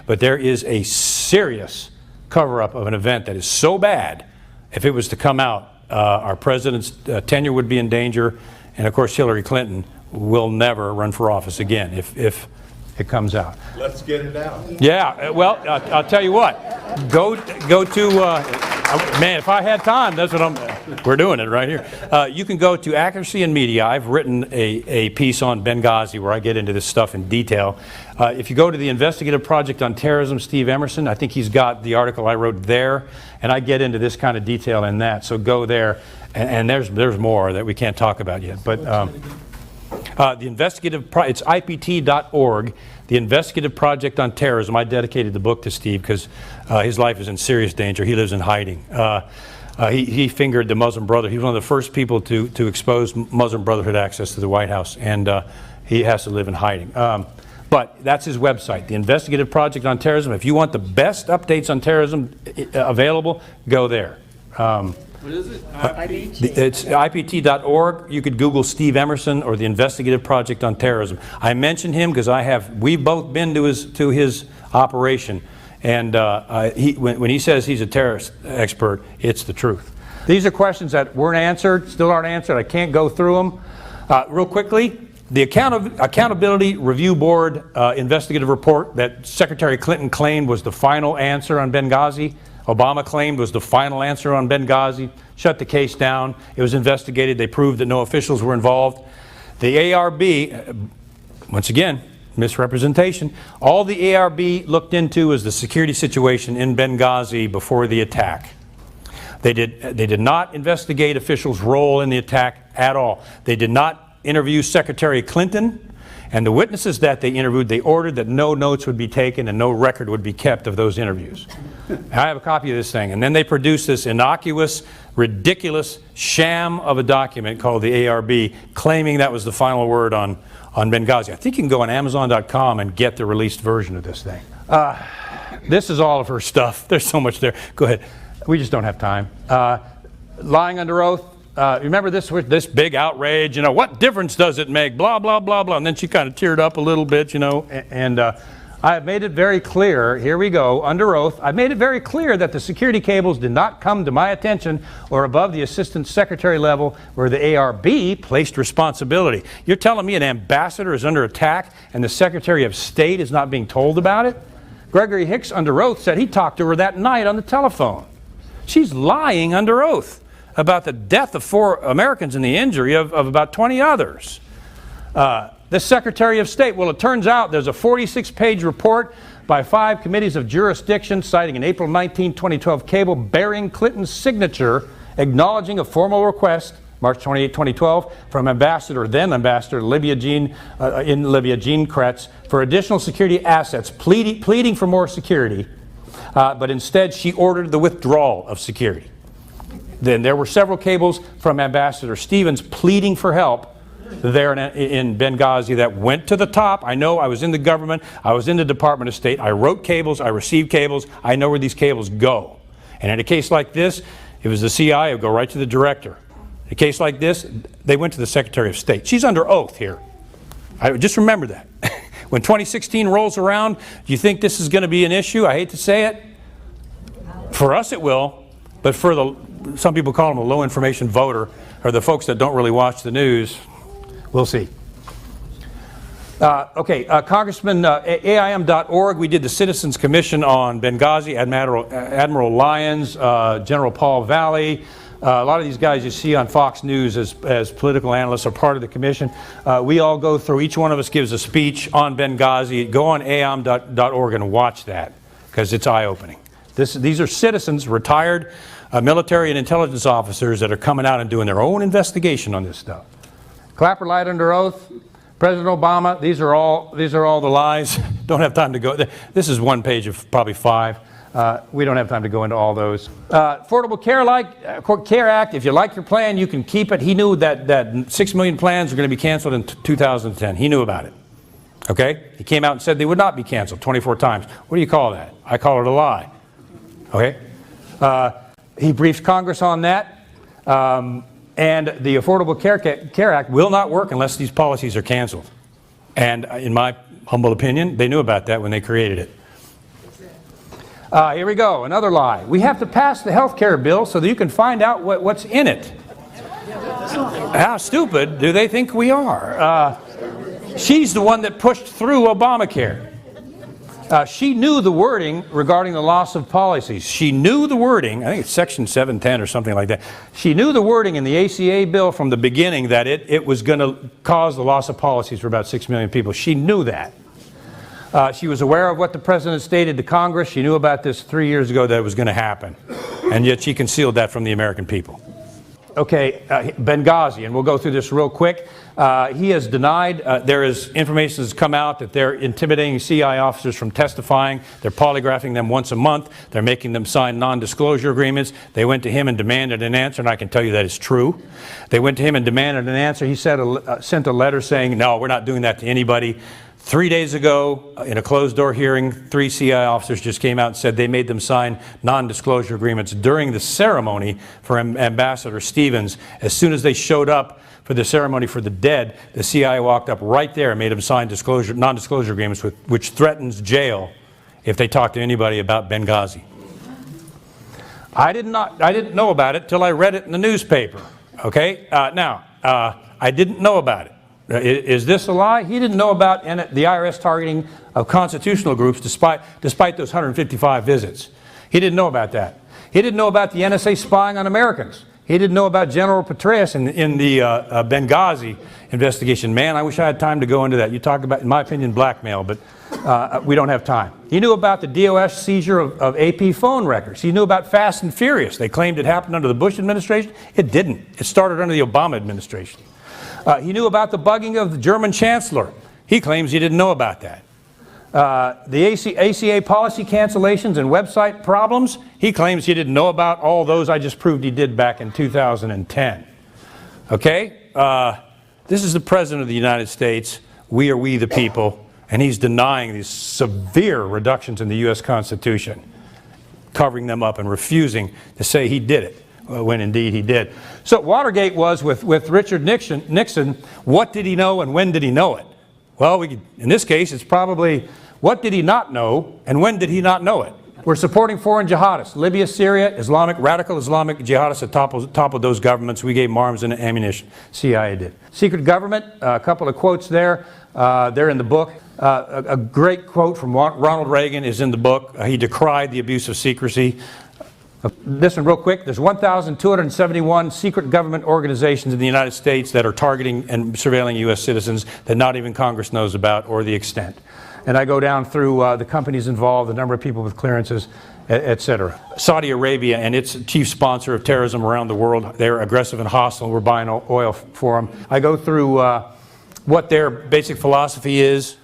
but there is a serious cover-up of an event that is so bad, if it was to come out, our president's tenure would be in danger, and of course Hillary Clinton will never run for office again if it comes out. Let's get it out. Yeah, well, I'll tell you what. Go to, man, if I had time, that's what we're doing it right here. You can go to Accuracy in Media. I've written a piece on Benghazi where I get into this stuff in detail. If you go to the Investigative Project on Terrorism, Steve Emerson, I think he's got the article I wrote there, and I get into this kind of detail in that. So go there, and there's more that we can't talk about yet. But the investigative, it's IPT.org, the Investigative Project on Terrorism. I dedicated the book to Steve because his life is in serious danger. He lives in hiding. He fingered the Muslim Brotherhood. He was one of the first people to expose Muslim Brotherhood access to the White House, and he has to live in hiding. But that's his website, the Investigative Project on Terrorism. If you want the best updates on terrorism available, go there. What is it? It's IPT.org. You could Google Steve Emerson or the Investigative Project on Terrorism. I mentioned him because we've both been to his operation, and when he says he's a terrorist expert, it's the truth. These are questions that weren't answered, still aren't answered. I can't go through them. Real quickly, the Accountability Review Board investigative report that Secretary Clinton claimed was the final answer on Benghazi, Obama claimed was the final answer on Benghazi, shut the case down. It was investigated. They proved that no officials were involved. The ARB, once again, misrepresentation. All the ARB looked into was the security situation in Benghazi before the attack. They did not investigate officials' role in the attack at all. They did not interview Secretary Clinton, and the witnesses that they interviewed, they ordered that no notes would be taken and no record would be kept of those interviews. I have a copy of this thing, and then they produced this innocuous, ridiculous sham of a document called the ARB, claiming that was the final word on Benghazi. I think you can go on Amazon.com and get the released version of this thing. This is all of her stuff. There's so much there. Go ahead. We just don't have time. Lying under oath. Remember this big outrage, what difference does it make, blah, blah, blah, blah. And then she kind of teared up a little bit, and I have made it very clear, here we go, under oath, I've made it very clear that the security cables did not come to my attention or above the Assistant Secretary level where the ARB placed responsibility. You're telling me an ambassador is under attack and the Secretary of State is not being told about it? Gregory Hicks under oath said he talked to her that night on the telephone. She's lying under oath about the death of 4 Americans and the injury of about 20 others. The Secretary of State, well, it turns out there's a 46-page report by 5 committees of jurisdiction citing an April 19, 2012 cable bearing Clinton's signature acknowledging a formal request, March 28, 2012, from then Ambassador Jean Kretz for additional security assets, pleading for more security, but instead she ordered the withdrawal of security. Then there were several cables from Ambassador Stevens pleading for help there in Benghazi that went to the top. I know, I was in the government, I was in the Department of State, I wrote cables, I received cables, I know where these cables go. And in a case like this, it was the CIA, it would go right to the director. In a case like this, they went to the Secretary of State. She's under oath here. Just remember that. When 2016 rolls around, do you think this is going to be an issue? I hate to say it. For us it will, but for some people call them a low information voter, or the folks that don't really watch the news, we'll see. Congressman, AIM.org, we did the Citizens Commission on Benghazi, Admiral Lyons, General Paul Valley. A lot of these guys you see on Fox News as political analysts are part of the commission. We all go through, each one of us gives a speech on Benghazi. Go on AIM.org and watch that, because it's eye-opening. These are citizens, retired military and intelligence officers that are coming out and doing their own investigation on this stuff. Clapper lied under oath. President Obama, these are all the lies. Don't have time to go. This is one page of probably 5. We don't have time to go into all those. Affordable Care Act, if you like your plan, you can keep it. He knew that 6 million plans are going to be canceled in 2010. He knew about it. Okay? He came out and said they would not be canceled 24 times. What do you call that? I call it a lie. Okay? He briefed Congress on that. And the Affordable Care Act will not work unless these policies are canceled. And in my humble opinion, they knew about that when they created it. Here we go, another lie. We have to pass the health care bill so that you can find out what's in it. How stupid do they think we are? She's the one that pushed through Obamacare. She knew the wording regarding the loss of policies. She knew the wording, I think it's Section 710 or something like that. She knew the wording in the ACA bill from the beginning that it was going to cause the loss of policies for about 6 million people. She knew that. She was aware of what the President stated to Congress. She knew about this 3 years ago that it was going to happen. And yet she concealed that from the American people. Okay, Benghazi, and we'll go through this real quick. He has denied, there is information that's come out that they're intimidating CIA officers from testifying. They're polygraphing them once a month. They're making them sign non-disclosure agreements. They went to him and demanded an answer, and I can tell you that is true. They went to him and demanded an answer. He sent a letter saying, no, we're not doing that to anybody. 3 days ago, in a closed-door hearing, 3 CIA officers just came out and said they made them sign non-disclosure agreements during the ceremony for Ambassador Stevens. As soon as they showed up for the ceremony for the dead, the CIA walked up right there and made them sign non-disclosure agreements which threatens jail if they talk to anybody about Benghazi. I didn't know about it till I read it in the newspaper. Okay? I didn't know about it. Is this a lie? He didn't know about the IRS targeting of constitutional groups despite those 155 visits. He didn't know about that. He didn't know about the NSA spying on Americans. He didn't know about General Petraeus in the Benghazi investigation. Man, I wish I had time to go into that. You talk about, in my opinion, blackmail, but we don't have time. He knew about the DOS seizure of AP phone records. He knew about Fast and Furious. They claimed it happened under the Bush administration. It didn't. It started under the Obama administration. He knew about the bugging of the German Chancellor. He claims he didn't know about that. The ACA policy cancellations and website problems, he claims he didn't know about. All those I just proved he did back in 2010. Okay? This is the President of the United States. We are we the people. And he's denying these severe reductions in the U.S. Constitution, covering them up and refusing to say he did it. When indeed he did. So Watergate was with Richard Nixon, what did he know and when did he know it? Well, in this case, it's probably what did he not know and when did he not know it? We're supporting foreign jihadists. Libya, Syria, radical Islamic jihadists toppled those governments. We gave them arms and ammunition. CIA did. Secret government, a couple of quotes there. They're in the book. A great quote from Ronald Reagan is in the book. He decried the abuse of secrecy. This one real quick. There's 1,271 secret government organizations in the United States that are targeting and surveilling U.S. citizens that not even Congress knows about or the extent. And I go down through the companies involved, the number of people with clearances, etc. Saudi Arabia and its chief sponsor of terrorism around the world, they're aggressive and hostile. We're buying oil for them. I go through what their basic philosophy is.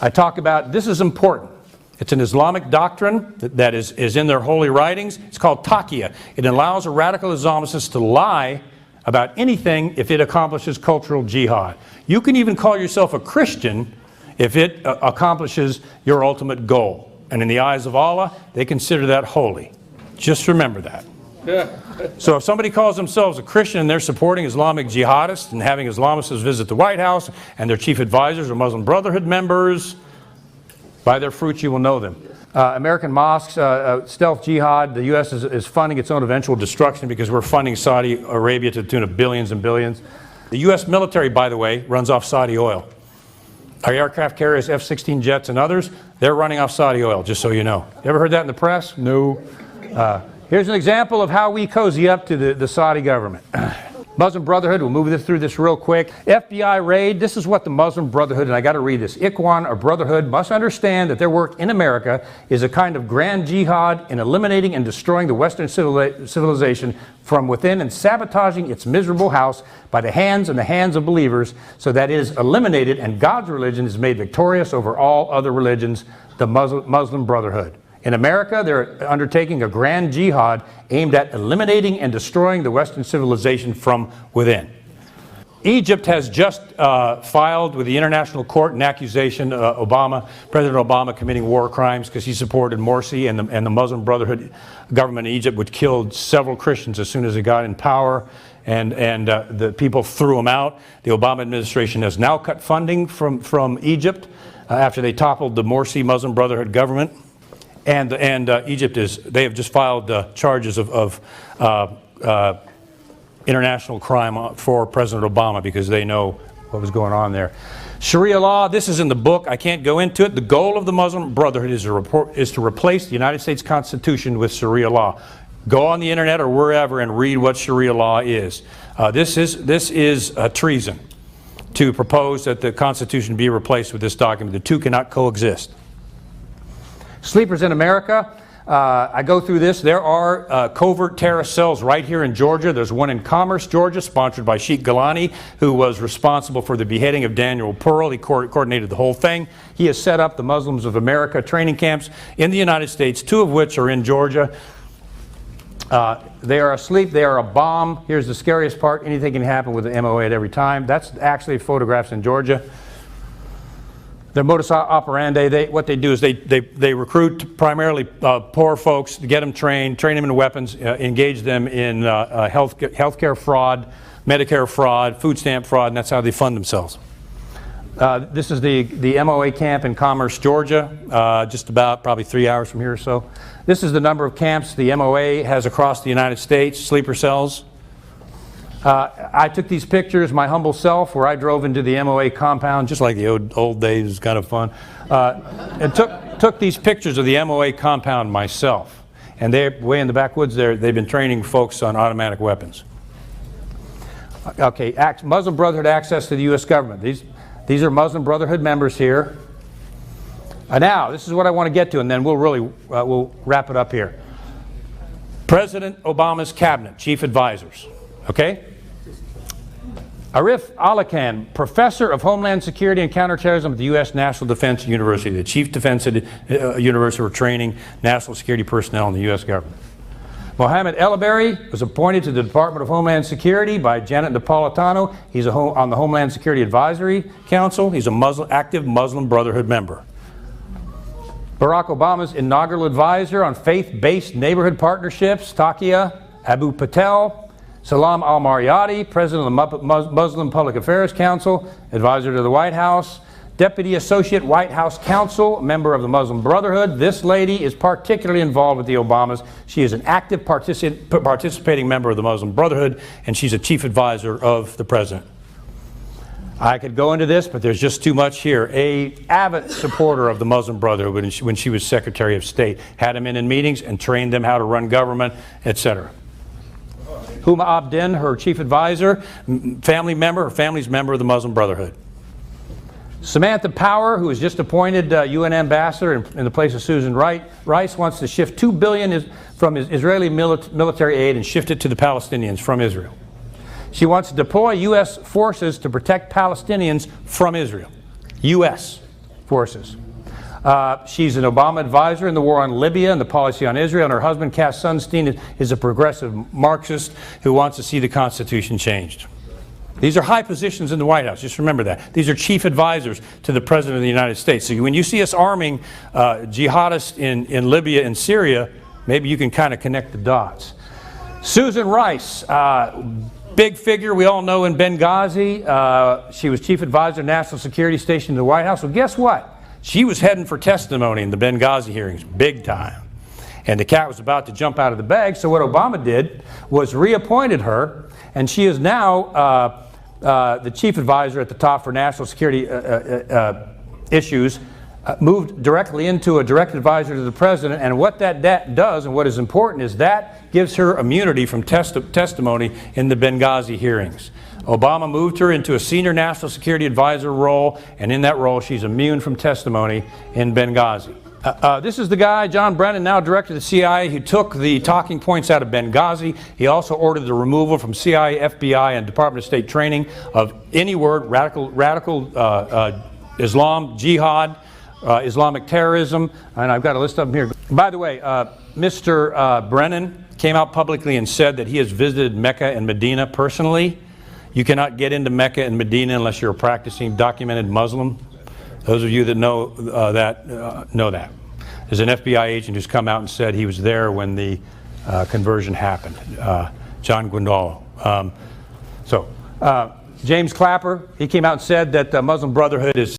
I talk about, this is important. It's an Islamic doctrine that is in their holy writings. It's called taqiyya. It allows a radical Islamicist to lie about anything if it accomplishes cultural jihad. You can even call yourself a Christian if it accomplishes your ultimate goal. And in the eyes of Allah, they consider that holy. Just remember that. So if somebody calls themselves a Christian and they're supporting Islamic jihadists and having Islamicists visit the White House and their chief advisors are Muslim Brotherhood members, by their fruits you will know them. American mosques, stealth jihad, the U.S. is funding its own eventual destruction because we're funding Saudi Arabia to the tune of billions and billions. The U.S. military, by the way, runs off Saudi oil. Our aircraft carriers, F-16 jets and others, they're running off Saudi oil, just so you know. You ever heard that in the press? No. Here's an example of how we cozy up to the Saudi government. Muslim Brotherhood, we'll move through this real quick. FBI raid, this is what the Muslim Brotherhood, and I got to read this. Ikhwan, or Brotherhood, must understand that their work in America is a kind of grand jihad in eliminating and destroying the Western civilization from within and sabotaging its miserable house by the hands of believers so that it is eliminated and God's religion is made victorious over all other religions, the Muslim Brotherhood. In America, they're undertaking a grand jihad aimed at eliminating and destroying the Western civilization from within. Egypt has just filed with the International Court an accusation President Obama committing war crimes because he supported Morsi and the Muslim Brotherhood government in Egypt, which killed several Christians as soon as it got in power, and the people threw them out. The Obama administration has now cut funding from Egypt after they toppled the Morsi Muslim Brotherhood government. And Egypt they have just filed charges of international crime for President Obama because they know what was going on there. Sharia law, this is in the book. I can't go into it. The goal of the Muslim Brotherhood is to replace the United States Constitution with Sharia law. Go on the internet or wherever and read what Sharia law is. This is treason to propose that the Constitution be replaced with this document. The two cannot coexist. Sleepers in America. I go through this. There are covert terrorist cells right here in Georgia. There's one in Commerce, Georgia, sponsored by Sheikh Gilani, who was responsible for the beheading of Daniel Pearl. He coordinated the whole thing. He has set up the Muslims of America training camps in the United States, 2 of which are in Georgia. They are asleep. They are a bomb. Here's the scariest part. Anything can happen with the MOA at every time. That's actually photographs in Georgia. Their modus operandi, what they do is they recruit primarily poor folks to get them train them in weapons, engage them in healthcare fraud, Medicare fraud, food stamp fraud, and that's how they fund themselves. This is the MOA camp in Commerce, Georgia, just about probably 3 hours from here or so. This is the number of camps the MOA has across the United States, sleeper cells. I took these pictures, my humble self, where I drove into the MOA compound, just like the old days, it was kind of fun, and took these pictures of the MOA compound myself. And they're way in the backwoods there. They've been training folks on automatic weapons. Okay, Muslim Brotherhood access to the U.S. government. These are Muslim Brotherhood members here. Now, this is what I want to get to, and then we'll wrap it up here. President Obama's cabinet, chief advisors. Okay? Arif Alakan, professor of Homeland Security and Counterterrorism at the U.S. National Defense University, the chief defense university for training national security personnel in the U.S. government. Mohammed Elleberry was appointed to the Department of Homeland Security by Janet Napolitano. He's on the Homeland Security Advisory Council. He's a active Muslim Brotherhood member. Barack Obama's inaugural advisor on faith-based neighborhood partnerships, Takia Abu Patel. Salam al-Mariyati, president of the Muslim Public Affairs Council, advisor to the White House. Deputy Associate White House Counsel, member of the Muslim Brotherhood. This lady is particularly involved with the Obamas. She is an active participating member of the Muslim Brotherhood, and she's a chief advisor of the president. I could go into this, but there's just too much here. An avid supporter of the Muslim Brotherhood when she was Secretary of State. Had them in meetings and trained them how to run government, etc. Huma Abedin, her chief advisor, family's member of the Muslim Brotherhood. Samantha Power, who was just appointed UN ambassador in the place of Susan Rice, wants to shift $2 billion from Israeli military aid and shift it to the Palestinians from Israel. She wants to deploy U.S. forces to protect Palestinians from Israel. U.S. forces. She's an Obama advisor in the war on Libya and the policy on Israel, and her husband, Cass Sunstein, is a progressive Marxist who wants to see the Constitution changed. These are high positions in the White House. Just remember that. These are chief advisors to the President of the United States. So when you see us arming jihadists in Libya and Syria, maybe you can kind of connect the dots. Susan Rice, big figure we all know in Benghazi. She was chief advisor, national security station in the White House. Well, guess what? She was heading for testimony in the Benghazi hearings, big time. And the cat was about to jump out of the bag, so what Obama did was reappointed her, and she is now the chief advisor at the top for national security issues, moved directly into a direct advisor to the president, and what that does, and what is important, is that gives her immunity from testimony in the Benghazi hearings. Obama moved her into a senior national security advisor role, and in that role she's immune from testimony in Benghazi. This is the guy, John Brennan, now director of the CIA, who took the talking points out of Benghazi. He also ordered the removal from CIA, FBI, and Department of State training of any word, radical Islam, jihad, Islamic terrorism, and I've got a list of them here. By the way, Mr. Brennan came out publicly and said that he has visited Mecca and Medina personally. You cannot get into Mecca and Medina unless you're a practicing documented Muslim. Those of you that know know that. There's an FBI agent who's come out and said he was there when the conversion happened, John Guindolo. James Clapper, he came out and said that the Muslim Brotherhood is